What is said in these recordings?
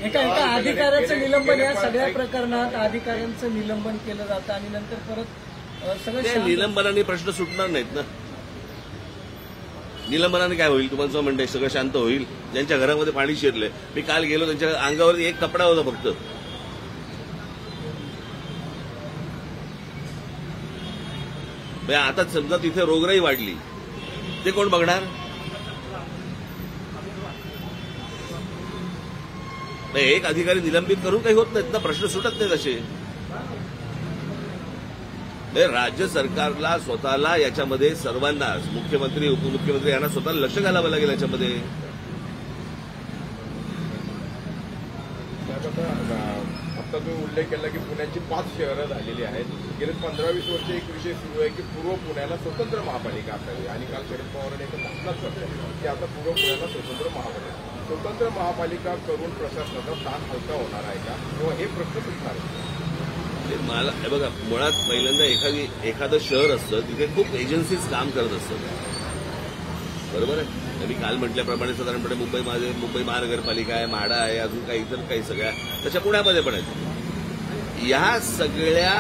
एका अधिकाऱ्याचं निलंबन, या सगळ्या प्रकरणात अधिकाऱ्यांचं निलंबन केलं जातं आणि नंतर परत सगळं निलंबनाने प्रश्न सुटणार नाहीत ना. निलंबनाने काय होईल तुम्हाला म्हणते, सगळं शांत होईल. ज्यांच्या घरामध्ये पाणी शिरले, मी काल गेलो त्यांच्या अंगावर एक कपडा होता फक्त. आता समजा तिथे रोगराई वाढली, ते कोण बघणार? एक अधिकारी निलंबित करून काही होत नाहीत ना, प्रश्न सुटत नाहीत असे. राज्य सरकारला स्वतःला याच्यामध्ये सर्वांनाच, मुख्यमंत्री उपमुख्यमंत्री यांना स्वतःला लक्ष घालावं लागेल याच्यामध्ये. आता तुम्ही उल्लेख केला की पुण्याची 5 शहरं झालेली आहेत. गेले 15-20 वर्ष एक विषय सुरू आहे की पूर्व पुण्याला स्वतंत्र महापालिका असावी, आणि काल शरद पवारांनी एक घोषणाच करते की आता पूर्व पुण्याला स्वतंत्र महापालिका करून प्रशासनाचा ताण हलका होणार आहे का, किंवा हे प्रश्न सुटणार आहे? मला बघा, मुळात पहिल्यांदा एखादं शहर असतं तिथे खूप एजन्सीज काम करत असतात, बरोबर आहे. मी काल म्हटल्याप्रमाणे साधारणपणे मुंबई महानगरपालिका आहे, म्हाडा आहे, अजून काही इतर काही सगळ्या तशा पुण्यामध्ये पण आहेत. या सगळ्या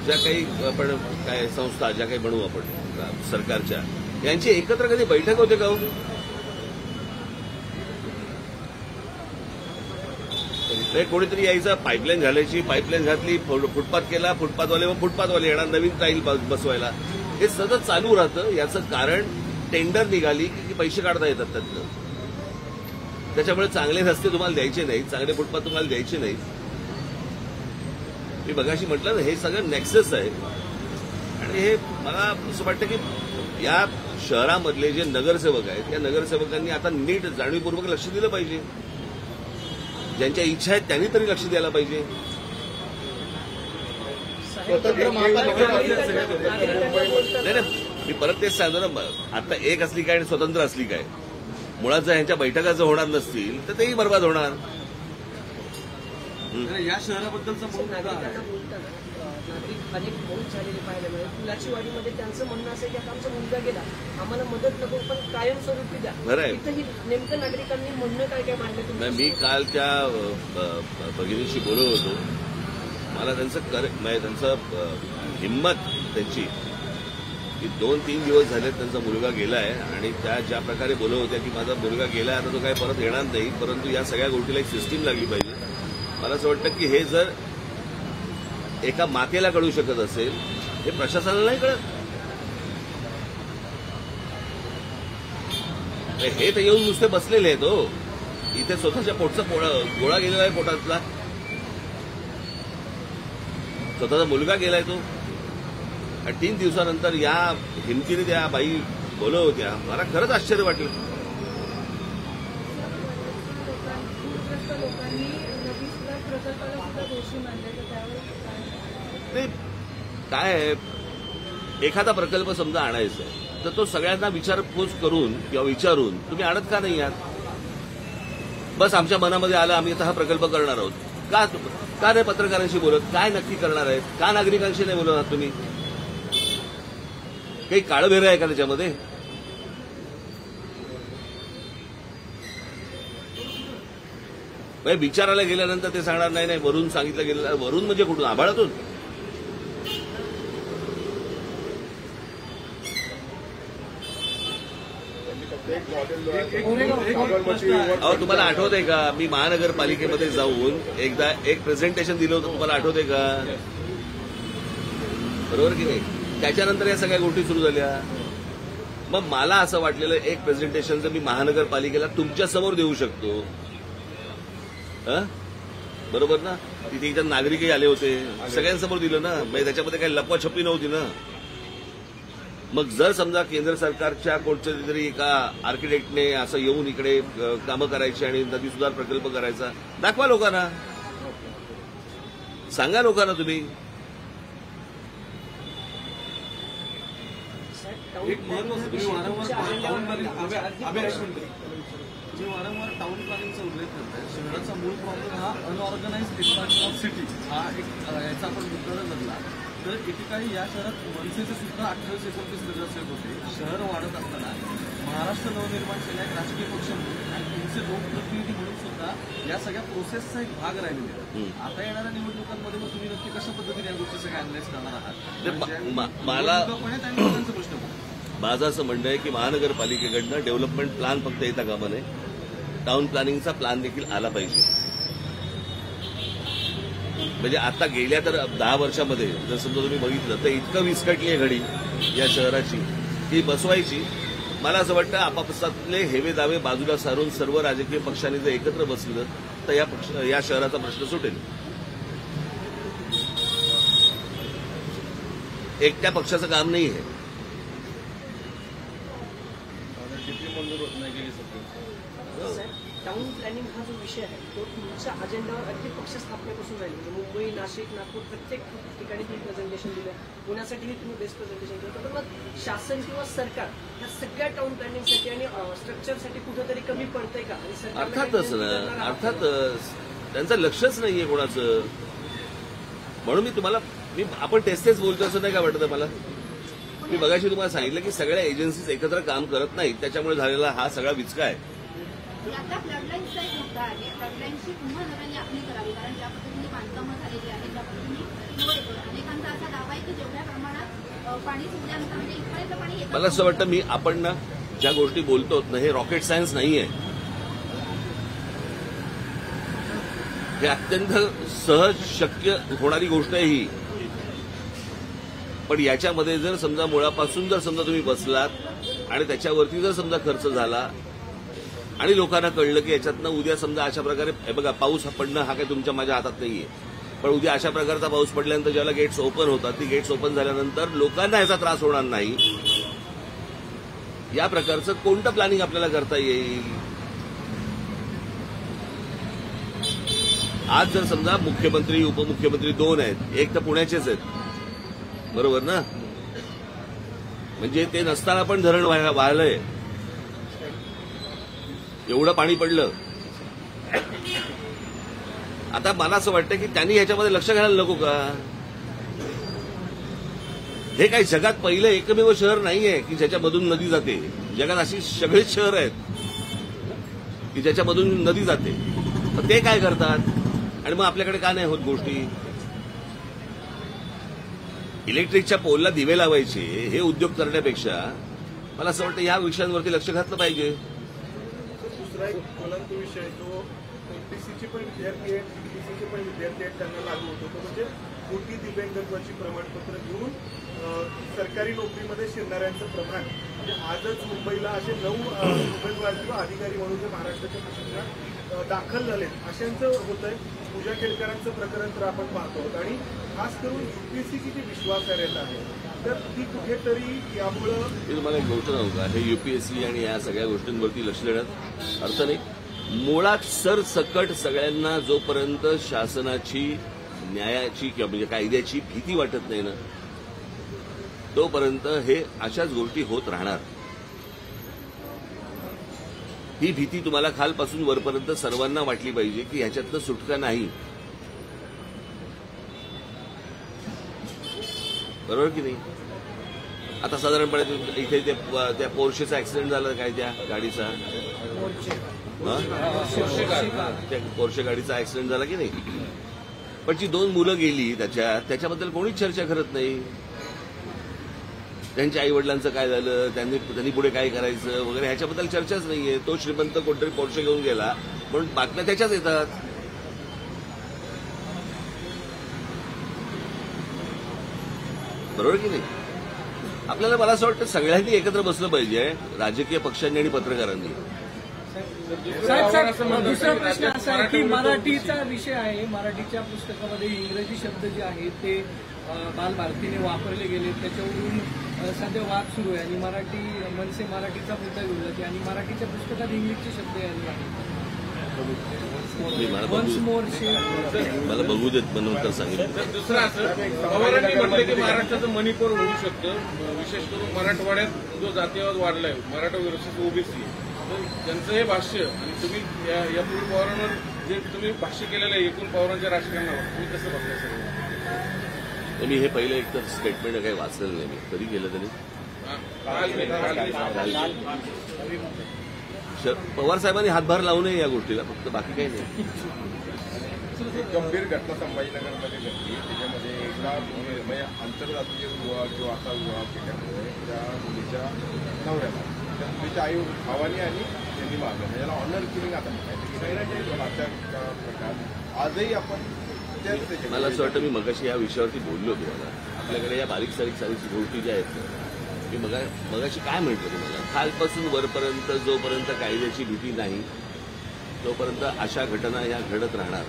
ज्या काही आपण काय संस्था ज्या काही म्हणू आपण सरकारच्या, यांची एकत्र कधी बैठक होते का? कोणीतरी यायचं, पाईपलाईन घालायची, पाईपलाईन घातली, फुटपाथ केला, फुटपाथवाले येणार नवीन टाईल बसवायला. हे सतत चालू राहतं. याचं कारण टेंडर निघाली की पैसे काढता येतात त्यातनं. त्याच्यामुळे चांगले रस्ते तुम्हाला द्यायचे नाहीत, चांगले फुटपाथ तुम्हाला द्यायचे नाहीत. मी मगाशी म्हटलं ना, हे सगळं नेक्सस आहे. आणि हे मला असं वाटतं की या शहरामधले जे नगरसेवक आहेत, या नगरसेवकांनी आता नीट जाणीवपूर्वक लक्ष दिलं पाहिजे. ज्यांच्या इच्छा आहेत त्यांनी तरी लक्ष द्यायला पाहिजे. नाही, मी परत तेच सांगतो ना, आता एक असली काय आणि स्वतंत्र असली काय. मुळात जर ह्यांच्या बैठका जर होणार नसतील तर तेही बरबाद होणार. या शहराबद्दलचा अनेक मौत झालेले पाहायला मिळेल. फुलाची वाडीमध्ये त्यांचं म्हणणं असं की आता आमचा मुलगा गेला, आम्हाला मदत नको पण कायमस्वरूपी द्या. तिथंही नेमकं नागरिकांनी म्हणणं काय मांडलं? मी काल त्या भगिनीशी बोलत होतो. मला त्यांचं हिंमत त्यांची की 2-3 दिवस झाले त्यांचा मुलगा गेलाय, आणि त्या ज्या प्रकारे बोलत होत्या की माझा मुलगा गेलाय, आता तो काय परत येणार नाही, परंतु या सगळ्या गोष्टीला एक सिस्टीम लागली पाहिजे. मला असं वाटतं की हे जर एका मातेला कळू शकत असेल, हे प्रशासनाला नाही कळत. हे तर येऊन नुसते बसलेले आहेत. हो, इथे स्वतःच्या पोटचा गोळा गेलेला आहे पोटातला, स्वतःचा मुलगा गेलाय तो. आणि 3 दिवसानंतर या हिमतीने त्या बाई बोलत होत्या. मला खरंच आश्चर्य वाटलं. नाही, काय आहे, एखादा प्रकल्प समजा आणायचा आहे तर तो सगळ्यांना विचारपूस करून किंवा विचारून तुम्ही आणत का नाही आहात? बस आमच्या मनामध्ये आलं, आम्ही आता हा प्रकल्प करणार आहोत. का नाही पत्रकारांशी बोलत? काय नक्की करणार आहेत? का नागरिकांशी नाही बोलत आहात तुम्ही? काही काळभेर आहे का त्याच्यामध्ये? विचारायला गेल्यानंतर ते सांगणार नाही वरून सांगितलं गेलं. वरून म्हणजे कुठून? आभाळातून? अहो, तुम्हाला आठवतंय का, मी महानगरपालिकेमध्ये जाऊन एकदा एक प्रेझेंटेशन दिलं होतं, तुम्हाला आठवतंय का? बरोबर की नाही? त्याच्यानंतर या सगळ्या गोष्टी सुरू झाल्या. मग मला असं वाटलेलं एक प्रेझेंटेशन जर मी महानगरपालिकेला तुमच्या समोर देऊ शकतो, बरोबर ना? तिथे इतर नागरिकही आले होते, सगळ्यांसमोर दिलं ना. म्हणजे त्याच्यामध्ये काही लपवाछपी नव्हती ना. मग जर समजा केंद्र सरकारच्या कोणत्या तरी एका आर्किटेक्टने असं येऊन इकडे कामं करायची आणि नदी सुधार प्रकल्प करायचा, दाखवा लोकांना, सांगा लोकांना तुम्ही. एक महत्वाचं तुम्ही वारंवार टाउन प्लॅनिंगचा उल्लेख करताय. शहराचा मूळ प्रॉब्लेम हा अनऑर्गनाइज्ड एक्सपान्शन ऑफ सिटी हा एक याचा आपण मुद्दा धरला तर एकेकाळी या शहरात मनसेचे सुद्धा 1829 नगरसेवक होते. शहर वाढत असताना महाराष्ट्र नवनिर्माण सेना एक राजकीय पक्ष म्हणून आणि तुमचे लोकप्रतिनिधी म्हणून सुद्धा या सगळ्या प्रोसेसचा एक भाग राहिलेला आहे. आता येणाऱ्या निवडणुकांमध्ये मग तुम्ही नक्की कशा पद्धतीने या गोष्टी सगळ्या अॅनालाइज करणार आहात? मला आणि लोकांचा प्रश्न पण माझं असं म्हणणं आहे की महानगरपालिकेकडनं डेव्हलपमेंट प्लॅन फक्त येता कामा नये, टाउन प्लॅनिंगचा प्लॅन देखील आला पाहिजे. म्हणजे आता गेल्या तर 10 वर्षामध्ये जर समजा तुम्ही बघितलं तर इतकं विस्कटली आहे घडी या शहराची की बसवायची. मला असं वाटतं आपापसातले हेवे दावे बाजूला सारून सर्व राजकीय पक्षांनी जर एकत्र बसलं तर या शहराचा प्रश्न सुटेल. एकट्या पक्षाचं काम नाही आहे. टाउन प्लॅनिंग हा जो विषय आहे तो तुमच्या अजेंडावर अगदी पक्ष स्थापनेपासून राहील. म्हणजे मुंबई, नाशिक, नागपूर प्रत्येक ठिकाणी तुम्ही प्रेझेंटेशन दिलं, पुण्यासाठीही तुम्ही बेस्ट प्रेझेंटेशन केलं. तर मग शासन किंवा सरकार या सगळ्या टाउन प्लॅनिंगसाठी आणि स्ट्रक्चरसाठी कुठेतरी कमी पडतंय का? आणि अर्थातच ना, अर्थातच त्यांचं लक्षच नाहीये कोणाचं. म्हणून आपण तेच बोलतो असं नाही का वाटतं मला. मी मगाशी तुम्हाला सांगितलं की सगळ्या एजन्सीज एकत्र काम करत नाहीत, त्याच्यामुळे झालेला हा सगळा विचका आहे. आता फ्लडलाईनचा एक मुद्दा आहे. फ्लडलाईनची पुन्हा नव्याने आखणी करावी, कारण ज्या पद्धतीने बांधकामं झालेली आहेत त्या पद्धतीने फ्लो येतो. अनेकांचा असा दावा आहे की जेवढ्या प्रमाणात पाणी सुटल्यानंतर म्हणजे इथपर्यंत पाणी येतं. मला असं वाटतं आपण ना ज्या गोष्टी बोलतो ना हे रॉकेट सायन्स नाहीये. हे अत्यंत सहज शक्य होणारी गोष्ट आहे ही. पण याच्यामध्ये जर समजा मुळापासून जर समजा तुम्ही बसलात आणि त्याच्यावरती जर समजा खर्च झाला आणि लोकांना कळलं की याच्यातनं उद्या समजा अशा प्रकारे बघा पाऊस पडणं हा काही तुमच्या माझ्या हातात नाहीये, पण उद्या अशा प्रकारचा पाऊस पडल्यानंतर ज्याला गेट्स ओपन होतात ती गेट्स ओपन झाल्यानंतर लोकांना याचा त्रास होणार नाही. या प्रकारचं कोणतं प्लॅनिंग आपल्याला करता येईल? आज जर समजा मुख्यमंत्री उपमुख्यमंत्री 2 आहेत, एक तर पुण्याचेच आहेत, बरोबर ना? म्हणजे ते नसताना पण धरण वाहलंय, एवढं पाणी पडलं. आता मला असं वाटतं की त्यांनी ह्याच्यामध्ये लक्ष घालायला नको का? हे काही जगात पहिलं एकमेव शहर नाहीये की ज्याच्यामधून नदी जाते. जगात अशी सगळीच शहर आहेत की ज्याच्यामधून नदी जाते. तर ते काय करतात आणि मग आपल्याकडे का नाही होत गोष्टी? इलेक्ट्रिकच्या पोलला दिवे लावायचे हे उद्योग करण्यापेक्षा मला असं वाटतं या विषयांवरती लक्ष घातलं पाहिजे. दुसरा एक ज्वलंत विषय जो एमपीसीचे पण विद्यार्थी आहेत, बीपीसीचे पण विद्यार्थी आहेत त्यांना लागू होतो तो म्हणजे मोठी दिव्यांगत्वाची प्रमाणपत्र घेऊन सरकारी नोकरीमध्ये शिरणाऱ्यांचं प्रमाण. म्हणजे आजच मुंबईला असे 9 उमेदवार किंवा अधिकारी म्हणून जे महाराष्ट्राच्या प्रशासनात दाखल झालेत अशांचं होतंय. पूजा केळकरांचं प्रकरण तर आपण पाहतो आहोत आणि खास करून यूपीएससी किती विश्वासार्हता आहे तर ती कुठेतरी यामुळं. मी तुम्हाला एक गोष्ट सांगू का, हे यूपीएससी आणि या सगळ्या गोष्टींवरती लक्ष देण्यात अर्थ नाही. मुळात सरसकट सगळ्यांना जोपर्यंत शासनाची, न्यायाची किंवा म्हणजे कायद्याची भीती वाटत नाही ना तोपर्यंत हे अशाच गोष्टी होत राहणार. ही भीती तुम्हाला खालपासून वरपर्यंत सर्वांना वाटली पाहिजे की ह्याच्यातनं सुटका नाही. बरोबर की नाही? आता साधारणपणे इथे त्या पोर्शेचा ऍक्सिडेंट झाला काय त्या गाडीचा, त्या पोर्शे गाडीचा ऍक्सिडेंट झाला की नाही? पण जी 2 मुलं गेली त्याच्याबद्दल कोणीच चर्चा करत नाही. त्यांच्या आई वडिलांचं काय झालं, त्यांनी पुढे काय करायचं वगैरे ह्याच्याबद्दल चर्चाच नाहीये. तो श्रीमंत कोणतरी पोर्शे घेऊन गेला म्हणून बातम्या त्याच्याच येतात. बरोबर की नाही? आपल्याला मला असं वाटतं सगळ्यांनी एकत्र बसलं पाहिजे, राजकीय पक्षांनी आणि पत्रकारांनी. साहेब दुसरा प्रश्न असा आहे की मराठीचा विषय आहे. मराठीच्या पुस्तकामध्ये इंग्रजी शब्द जे आहेत ते बालभारतीने वापरले गेले, त्याच्यावरून सध्या वाद सुरू आहे आणि मनसे मराठीचा मुद्दा घेऊन जाते आणि मराठीच्या पुस्तकात इंग्लिशचे शब्द आले आहेत. मला बघू देत म्हणून तर सांगितलं. दुसरं असं पवारांनी म्हटलं की महाराष्ट्राचं मणिपूर होऊ शकतं, विशेष करून मराठवाड्यात जो जातीयवाद वाढलाय, मराठा वर्सेस ओबीसी, त्यांचं हे भाष्य आणि तुम्ही यापूर्वी पवारांवर जे तुम्ही भाष्य केलेलं आहे एकूण पवारांच्या राजकारणावर तुम्ही कसं बघताय सगळं? मी हे पहिलं एक तर स्टेटमेंट काही वाचलेलं नाही मी. कधी केलं त्यांनी? पवार साहेबांनी हातभार लावू नये या गोष्टीला, फक्त बाकी काही नाही. एक गंभीर घटना संभाजीनगरमध्ये घडली. त्याच्यामध्ये एका म्हणजे आंतरराष्ट्रीय विवाह किंवा असा विवाह केल्यामुळे त्या मुलीच्या नवऱ्याला त्या मुलीच्या आई भावानी आणि त्यांनी मागलं. याला ऑनर किलिंग आता म्हणायचं अशा प्रकार आजही आपण मला असं वाटतं मी मगाशी या विषयावरती बोललो तुम्हाला. आपल्याकडे या बारीक सारीक गोष्टी ज्या आहेत मी मगाशी काय म्हणतो तुम्हाला, खालपासून वरपर्यंत जोपर्यंत कायद्याची भीती नाही तोपर्यंत अशा घटना ह्या घडत राहणार.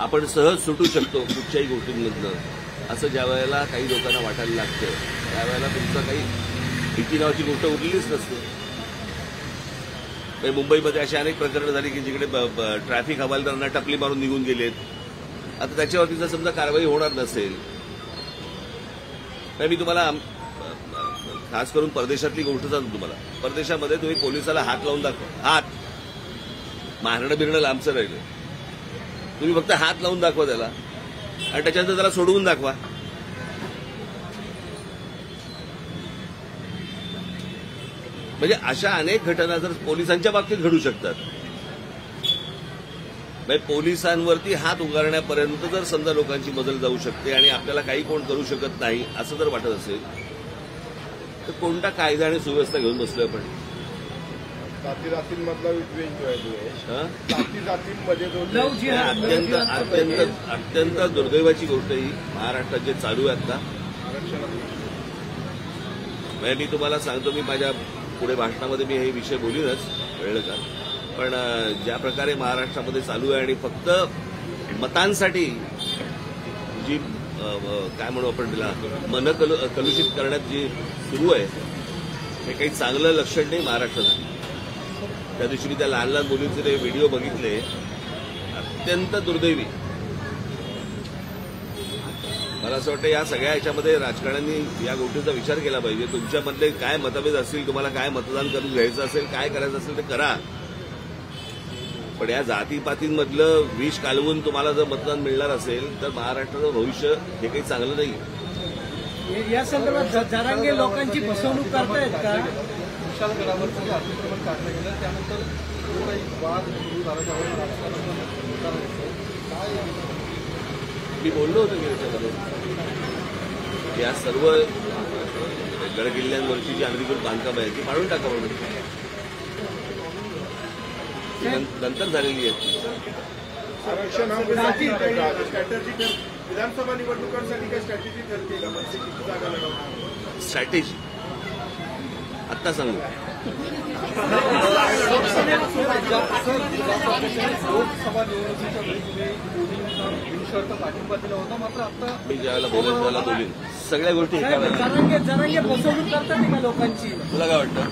आपण सहज सुटू शकतो कुठच्याही गोष्टींमधनं असं ज्या वेळेला काही लोकांना वाटायला लागतं त्यावेळेला तुमचं काही भीती नावाची गोष्ट उरलीच नसते. मुंबईमध्ये अशी अनेक प्रकरणं झाली की जिकडे ट्रॅफिक हवालदारांना टपली मारून निघून गेलेत. आता त्याच्यावरती जर समजा कारवाई होणार नसेल तर मी तुम्हाला खास करून परदेशातली गोष्ट सांगतो तुम्हाला. परदेशामध्ये तुम्ही पोलिसाला हात लावून दाखवा, हात मारणं बिरणं लांबचं राहिलं, तुम्ही फक्त हात लावून दाखवा त्याला आणि त्याच्यानंतर त्याला सोडवून दाखवा. म्हणजे अशा अनेक घटना जर पोलिसांच्या बाबतीत घडू शकतात. पोलिसांवरती हात उगारण्यापर्यंत जर समजा लोकांची मजल जाऊ शकते आणि आपल्याला काही कोण करू शकत नाही असं जर वाटत असेल तर कोणता कायदा आणि सुव्यवस्था घेऊन बसलोय आपण. जातीमधला विद्वेष जो आहे जातीमध्ये अत्यंत दुर्दैवाची गोष्ट ही महाराष्ट्रात जे चालू आहे आता. मी तुम्हाला सांगतो, मी माझ्या पुढे भाषणामध्ये मी हे विषय बोलीनच, कळलं का. पण ज्या प्रकारे महाराष्ट्रामध्ये चालू आहे आणि फक्त मतांसाठी जी काय म्हणू आपण तिला मन कलुषित करण्यात जी सुरू आहे हे काही चांगलं लक्षण नाही महाराष्ट्रासाठी. त्या दिवशी मी त्या लहान लहान मुलींचे ते व्हिडिओ बघितले, अत्यंत दुर्दैवी. मला असं वाटतं या सगळ्या ह्याच्यामध्ये राजकारण्यांनी या गोष्टीचा विचार केला पाहिजे. तुमच्यामधले काय मतभेद असतील, तुम्हाला काय मतदान करून घ्यायचं असेल, काय करायचं असेल ते करा, पण या जातीपातींमधलं विष कालवून तुम्हाला जर मतदान मिळणार असेल तर महाराष्ट्राचं भविष्य हे काही चांगलं नाही. या संदर्भात जरांगे लोकांची फसवणूक करतायत का? विशालगडावरचं जे अतिक्रमण काढलं गेलं त्यानंतर जो काही वाद सुरू झाला मी बोललो होतो की त्याच्यामध्ये या सर्व गडकिल्ल्यांवरची जी अनधिकृत बांधकामं आहेत ती पाडून टाका म्हणून नंतर झालेली आहेत. आरक्षण हा स्ट्रॅटेजी विधानसभा निवडणुकांसाठी काय स्ट्रॅटेजी ठरते का? म्हणजे किती जागा लढवणार स्ट्रॅटेजी आत्ता सांगू. लोकसभा निवडणुकीच्या वेळी तुम्ही बिनशर्त पाठिंबा दिला होता, मात्र आता मी ज्यावेळेला बोलेन त्याला बोलीन सगळ्या गोष्टी एका वेळेला. जरांगे फसवणूक करतात का लोकांची? तुला काय वाटतं?